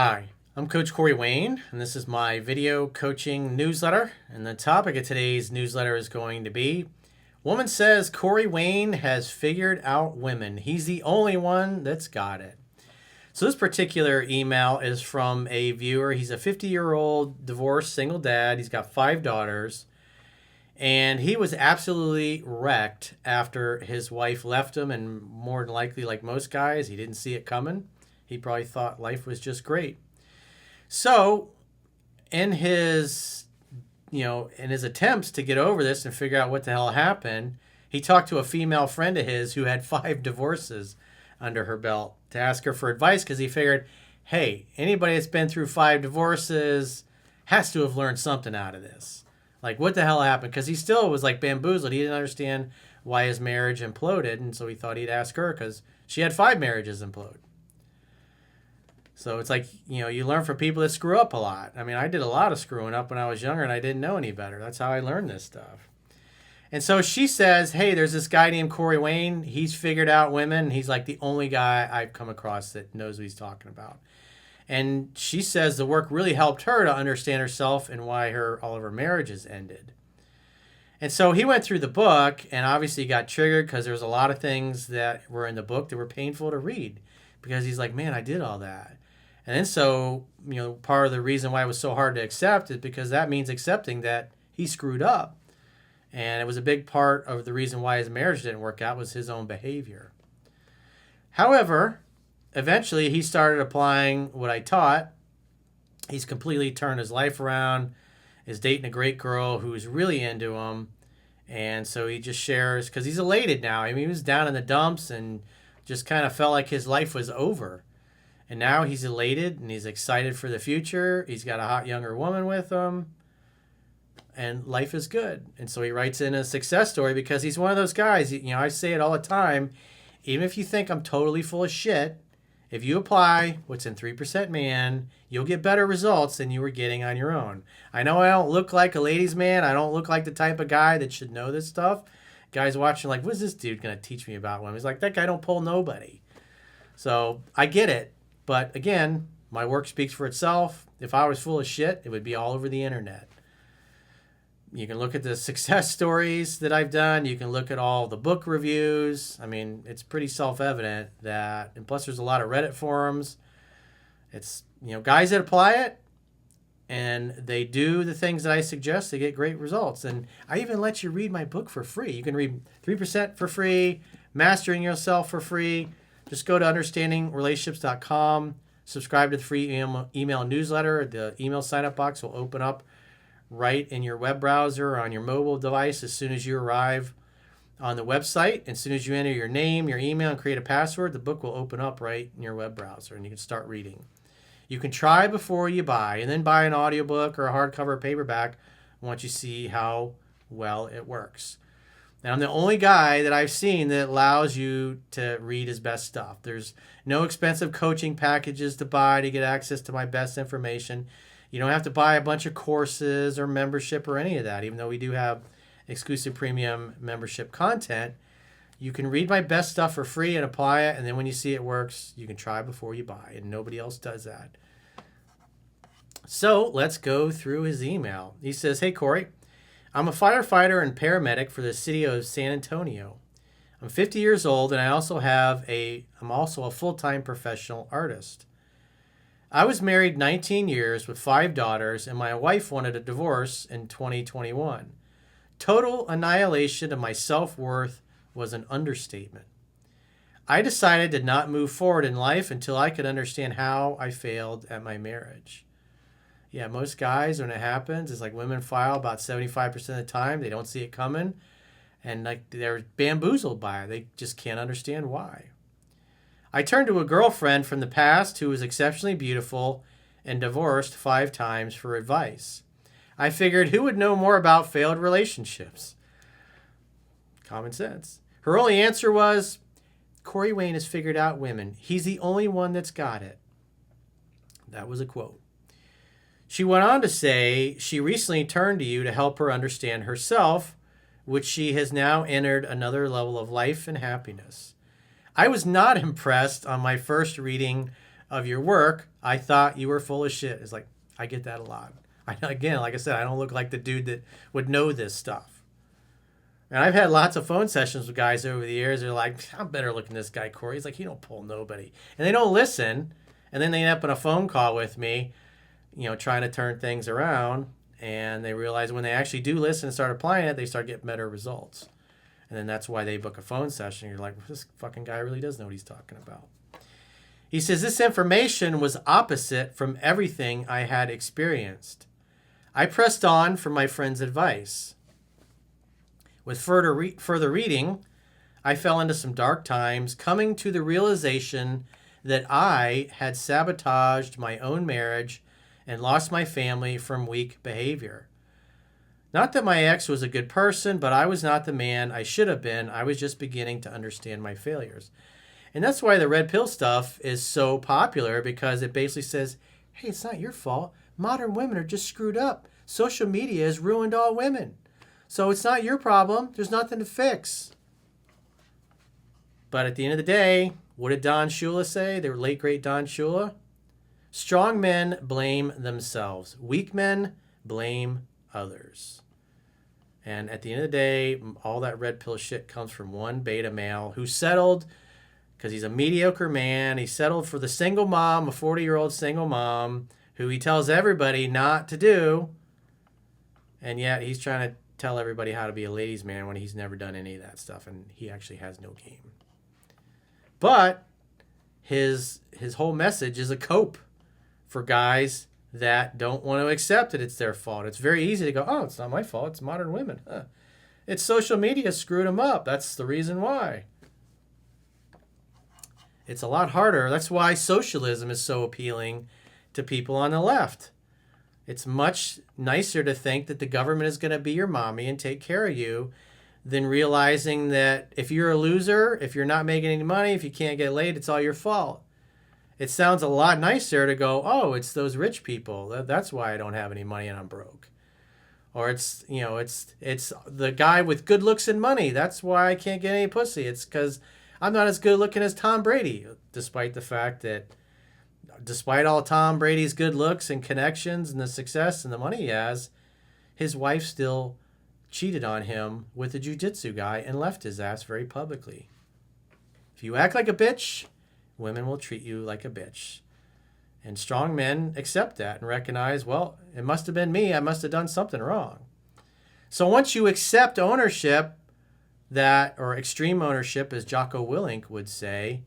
Hi, I'm Coach Corey Wayne, and this is my video coaching newsletter. And the topic of today's newsletter is going to be Woman says Corey Wayne has figured out women. He's the only one that's got it. So, this particular email is from a viewer. He's a 50-year-old divorced single dad. He's got 5 daughters. And he was absolutely wrecked after his wife left him. And more than likely, like most guys, he didn't see it coming. He probably thought life was just great. So, in his, in his attempts to get over this and figure out what the hell happened, he talked to a female friend of his who had 5 divorces under her belt to ask her for advice because he figured, hey, anybody that's been through 5 divorces has to have learned something out of this. Like, what the hell happened? Because he still was like bamboozled. He didn't understand why his marriage imploded, and so he thought he'd ask her because she had 5 marriages implode. So it's like, you learn from people that screw up a lot. I mean, I did a lot of screwing up when I was younger and I didn't know any better. That's how I learned this stuff. And so she says, hey, there's this guy named Corey Wayne. He's figured out women. He's like the only guy I've come across that knows what he's talking about. And she says the work really helped her to understand herself and why all of her marriages ended. And so he went through the book and obviously got triggered because there was a lot of things that were in the book that were painful to read because he's like, man, I did all that. And then so, part of the reason why it was so hard to accept is because that means accepting that he screwed up. And it was a big part of the reason why his marriage didn't work out was his own behavior. However, eventually he started applying what I taught. He's completely turned his life around, is dating a great girl who's really into him. And so he just shares, because he's elated now. I mean, he was down in the dumps and just kind of felt like his life was over. And now he's elated and he's excited for the future. He's got a hot younger woman with him. And life is good. And so he writes in a success story because he's one of those guys. I say it all the time. Even if you think I'm totally full of shit, if you apply what's in 3% Man, you'll get better results than you were getting on your own. I know I don't look like a ladies' man. I don't look like the type of guy that should know this stuff. Guys watching like, what's this dude going to teach me about women? He's like, that guy don't pull nobody. So I get it. But again, my work speaks for itself. If I was full of shit, it would be all over the internet. You can look at the success stories that I've done. You can look at all the book reviews. I mean, it's pretty self-evident that, and plus there's a lot of Reddit forums. It's, guys that apply it and they do the things that I suggest, they get great results. And I even let you read my book for free. You can read 3% for free, Mastering Yourself for free. Just go to understandingrelationships.com, subscribe to the free email newsletter. The email sign-up box will open up right in your web browser or on your mobile device as soon as you arrive on the website. As soon as you enter your name, your email, and create a password, the book will open up right in your web browser and you can start reading. You can try before you buy and then buy an audiobook or a hardcover paperback once you see how well it works. And I'm the only guy that I've seen that allows you to read his best stuff. There's no expensive coaching packages to buy to get access to my best information. You don't have to buy a bunch of courses or membership or any of that, even though we do have exclusive premium membership content. You can read my best stuff for free and apply it, and then when you see it works, you can try before you buy, and nobody else does that. So let's go through his email. He says, hey, Corey, I'm a firefighter and paramedic for the city of San Antonio. I'm 50 years old, and I'm also a full-time professional artist. I was married 19 years with 5 daughters, and my wife wanted a divorce in 2021. Total annihilation of my self-worth was an understatement. I decided to not move forward in life until I could understand how I failed at my marriage. Yeah, most guys, when it happens, it's like women file about 75% of the time. They don't see it coming, and like they're bamboozled by it. They just can't understand why. I turned to a girlfriend from the past who was exceptionally beautiful and divorced 5 times for advice. I figured who would know more about failed relationships? Common sense. Her only answer was, Corey Wayne has figured out women. He's the only one that's got it. That was a quote. She went on to say she recently turned to you to help her understand herself, which she has now entered another level of life and happiness. I was not impressed on my first reading of your work, I thought you were full of shit. It's like, I get that a lot. Again, like I said, I don't look like the dude that would know this stuff. And I've had lots of phone sessions with guys over the years. They're like, I'm better looking than this guy, Corey. He's like, he don't pull nobody. And they don't listen. And then they end up on a phone call with me, trying to turn things around. And they realize when they actually do listen and start applying it, they start getting better results. And then that's why they book a phone session. You're like, this fucking guy really does know what he's talking about. He says, this information was opposite from everything I had experienced. I pressed on for my friend's advice. With further reading, I fell into some dark times, coming to the realization that I had sabotaged my own marriage and lost my family from weak behavior. Not that my ex was a good person, but I was not the man I should have been. I was just beginning to understand my failures. And that's why the red pill stuff is so popular, because it basically says, hey, it's not your fault. Modern women are just screwed up. Social media has ruined all women. So it's not your problem. There's nothing to fix. But at the end of the day, what did Don Shula say? The late, great Don Shula? Strong men blame themselves. Weak men blame others. And at the end of the day, all that red pill shit comes from one beta male who settled because he's a mediocre man. He settled for the single mom, a 40-year-old single mom, who he tells everybody not to do. And yet he's trying to tell everybody how to be a ladies' man when he's never done any of that stuff. And he actually has no game. But his whole message is a cope for guys that don't want to accept that it's their fault. It's very easy to go, oh, it's not my fault. It's modern women. Huh. It's social media screwed them up. That's the reason why. It's a lot harder. That's why socialism is so appealing to people on the left. It's much nicer to think that the government is going to be your mommy and take care of you than realizing that if you're a loser, if you're not making any money, if you can't get laid, it's all your fault. It sounds a lot nicer to go, oh, it's those rich people. That's why I don't have any money and I'm broke. Or it's the guy with good looks and money. That's why I can't get any pussy. It's because I'm not as good looking as Tom Brady, despite the fact that despite all Tom Brady's good looks and connections and the success and the money he has, his wife still cheated on him with a jiu-jitsu guy and left his ass very publicly. If you act like a bitch, women will treat you like a bitch. And strong men accept that and recognize, well, it must have been me. I must have done something wrong. So once you accept ownership, or extreme ownership, as Jocko Willink would say,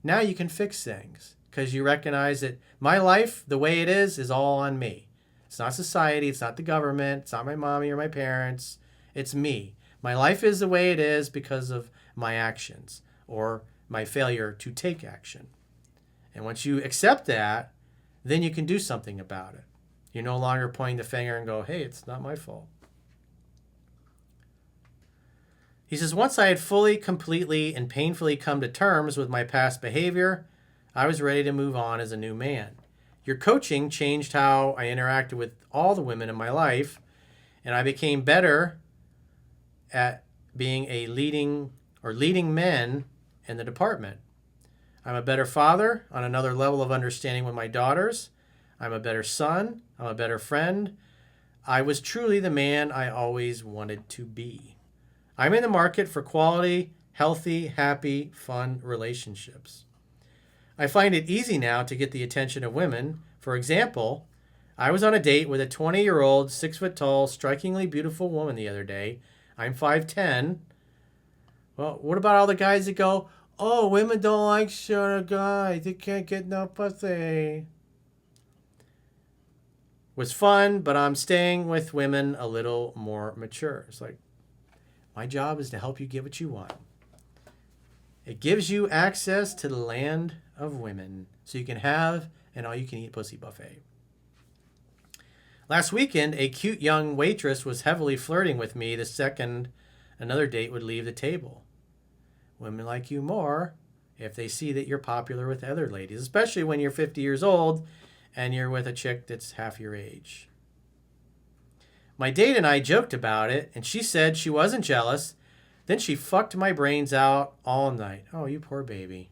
now you can fix things because you recognize that my life, the way it is all on me. It's not society. It's not the government. It's not my mommy or my parents. It's me. My life is the way it is because of my actions or my failure to take action. And once you accept that, then you can do something about it. You're no longer pointing the finger and go, hey, it's not my fault. He says, once I had fully, completely, and painfully come to terms with my past behavior, I was ready to move on as a new man. Your coaching changed how I interacted with all the women in my life, and I became better at being leading men in the department. I'm a better father on another level of understanding with my daughters. I'm a better son. I'm a better friend. I was truly the man I always wanted to be. I'm in the market for quality, healthy, happy, fun relationships. I find it easy now to get the attention of women. For example, I was on a date with a 20-year-old, 6-foot-tall, strikingly beautiful woman the other day. I'm 5'10". Well, what about all the guys that go, oh, women don't like shorter guys. They can't get no pussy. Was fun, but I'm staying with women a little more mature. It's like, my job is to help you get what you want. It gives you access to the land of women so you can have an all-you-can-eat pussy buffet. Last weekend, a cute young waitress was heavily flirting with me the second another date would leave the table. Women like you more if they see that you're popular with other ladies, especially when you're 50 years old and you're with a chick that's half your age. My date and I joked about it, and she said she wasn't jealous. Then she fucked my brains out all night. Oh, you poor baby.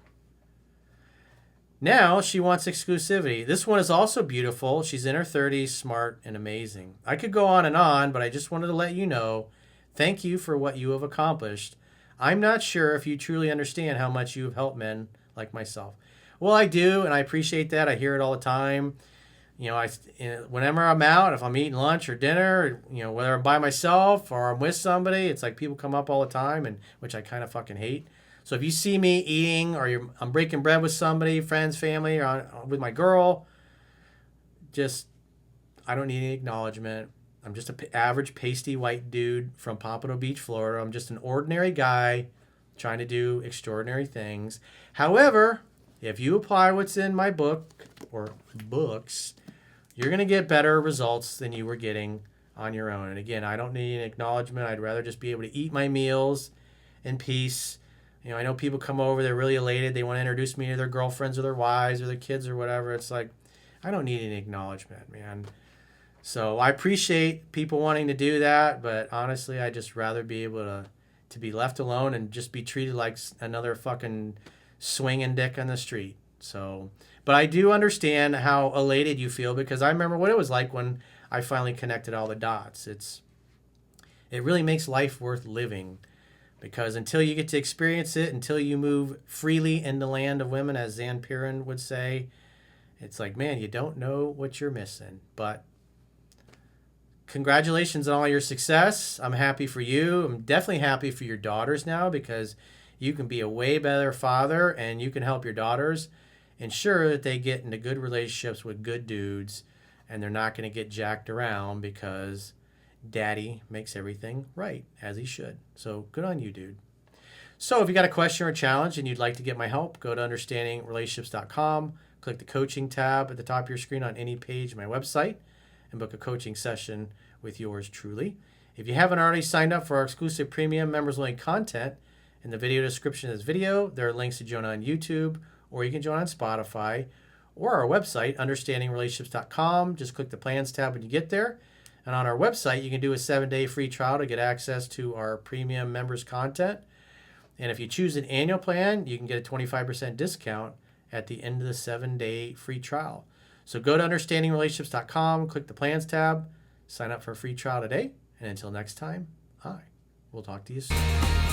Now she wants exclusivity. This one is also beautiful. She's in her 30s, smart, and amazing. I could go on, but I just wanted to let you know, thank you for what you have accomplished. I'm not sure if you truly understand how much you have helped men like myself. Well, I do, and I appreciate that. I hear it all the time. Whenever I'm out, if I'm eating lunch or dinner, whether I'm by myself or I'm with somebody, it's like people come up all the time, and which I kind of fucking hate. So if you see me eating or I'm breaking bread with somebody, friends, family, or with my girl, I don't need any acknowledgement. I'm just an average pasty white dude from Pompano Beach, Florida. I'm just an ordinary guy trying to do extraordinary things. However, if you apply what's in my book or books, you're going to get better results than you were getting on your own. And again, I don't need an acknowledgement. I'd rather just be able to eat my meals in peace. I know people come over, they're really elated. They want to introduce me to their girlfriends or their wives or their kids or whatever. It's like, I don't need any acknowledgement, man. So I appreciate people wanting to do that, but honestly, I'd just rather be able to be left alone and just be treated like another fucking swinging dick on the street. So, but I do understand how elated you feel, because I remember what it was like when I finally connected all the dots. It really makes life worth living. Because until you get to experience it, until you move freely in the land of women, as Zan Piran would say, it's like, man, you don't know what you're missing. But congratulations on all your success. I'm happy for you. I'm definitely happy for your daughters now, because you can be a way better father and you can help your daughters ensure that they get into good relationships with good dudes and they're not going to get jacked around because Daddy makes everything right, as he should. So good on you, dude. So if you got a question or a challenge and you'd like to get my help, go to understandingrelationships.com, click the coaching tab at the top of your screen on any page of my website, and book a coaching session with yours truly. If you haven't already signed up for our exclusive premium members-only content, in the video description of this video, there are links to join on YouTube, or you can join on Spotify, or our website, understandingrelationships.com. Just click the plans tab when you get there. And on our website, you can do a 7-day free trial to get access to our premium members content. And if you choose an annual plan, you can get a 25% discount at the end of the 7-day free trial. So go to understandingrelationships.com, click the plans tab, sign up for a free trial today. And until next time, I will talk to you soon.